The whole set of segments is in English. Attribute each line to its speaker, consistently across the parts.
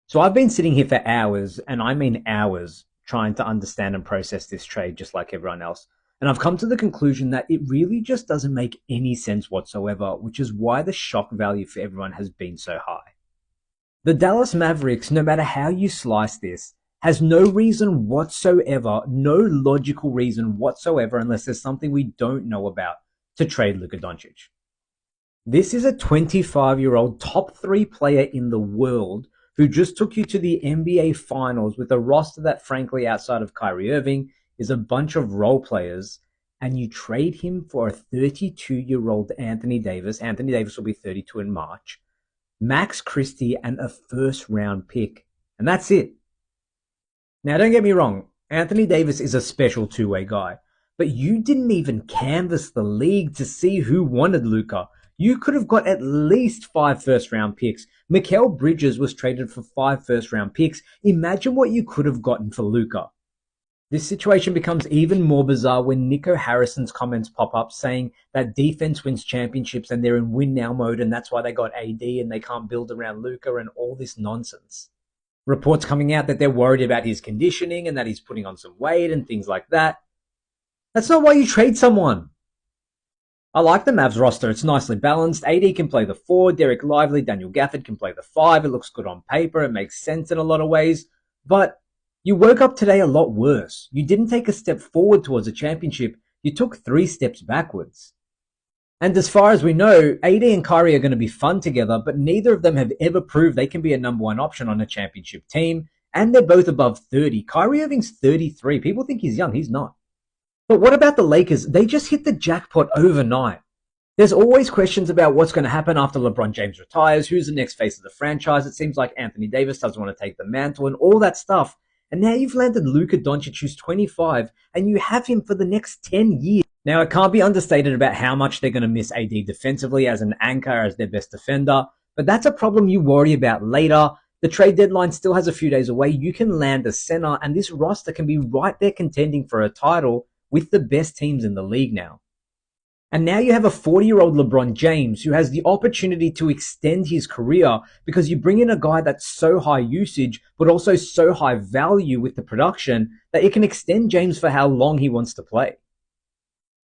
Speaker 1: So I've been sitting here for hours, and I mean hours, trying to understand and process this trade just like everyone else. And I've come to the conclusion that it really just doesn't make any sense whatsoever, which is why the shock value for everyone has been so high. The Dallas Mavericks, no matter how you slice this, has no reason whatsoever, no logical reason whatsoever, unless there's something we don't know about, to trade Luka Doncic. This is a 25-year-old top three player in the world who just took you to the NBA Finals with a roster that, frankly, outside of Kyrie Irving, is a bunch of role players, and you trade him for a 32-year-old Anthony Davis. Anthony Davis will be 32 in March. Max Christie and a first-round pick. And that's it. Now, don't get me wrong. Anthony Davis is a special two-way guy. But you didn't even canvass the league to see who wanted Luka. You could have got at least 5 first-round picks. Mikal Bridges was traded for 5 first-round picks. Imagine what you could have gotten for Luka. This situation becomes even more bizarre when Nico Harrison's comments pop up saying that defense wins championships and they're in win-now mode and that's why they got AD and they can't build around Luka and all this nonsense. Reports coming out that they're worried about his conditioning and that he's putting on some weight and things like that. That's not why you trade someone. I like the Mavs roster. It's nicely balanced. AD can play the 4, Derek Lively, Daniel Gafford can play the 5. It looks good on paper. It makes sense in a lot of ways. But you woke up today a lot worse. You didn't take a step forward towards a championship. You took 3 steps backwards. And as far as we know, AD and Kyrie are going to be fun together, but neither of them have ever proved they can be a number 1 option on a championship team. And they're both above 30. Kyrie Irving's 33. People think he's young. He's not. But what about the Lakers? They just hit the jackpot overnight. There's always questions about what's going to happen after LeBron James retires, who's the next face of the franchise. It seems like Anthony Davis doesn't want to take the mantle and all that stuff. And now you've landed Luka Doncic, who's 25, and you have him for the next 10 years. Now, it can't be understated about how much they're going to miss AD defensively as an anchor, as their best defender. But that's a problem you worry about later. The trade deadline still has a few days away. You can land a center, and this roster can be right there contending for a title with the best teams in the league now. And now you have a 40-year-old LeBron James who has the opportunity to extend his career because you bring in a guy that's so high usage but also so high value with the production that it can extend James for how long he wants to play.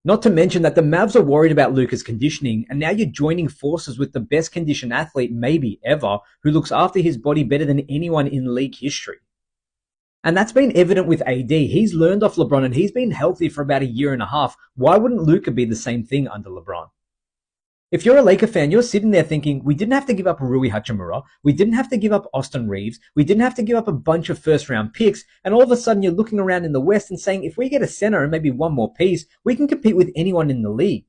Speaker 1: Not to mention that the Mavs are worried about Luka's conditioning, and now you're joining forces with the best conditioned athlete maybe ever who looks after his body better than anyone in league history. And that's been evident with AD. He's learned off LeBron and he's been healthy for about a year and a half. Why wouldn't Luka be the same thing under LeBron? If you're a Laker fan, you're sitting there thinking, we didn't have to give up Rui Hachimura. We didn't have to give up Austin Reeves. We didn't have to give up a bunch of first-round picks. And all of a sudden, you're looking around in the West and saying, if we get a center and maybe one more piece, we can compete with anyone in the league.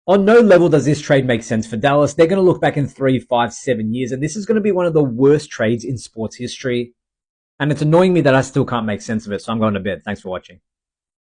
Speaker 1: On no level does this trade make sense for Dallas. They're going to look back in 3, 5, 7 years, and this is going to be one of the worst trades in sports history. And it's annoying me that I still can't make sense of it, so I'm going to bed. Thanks for watching.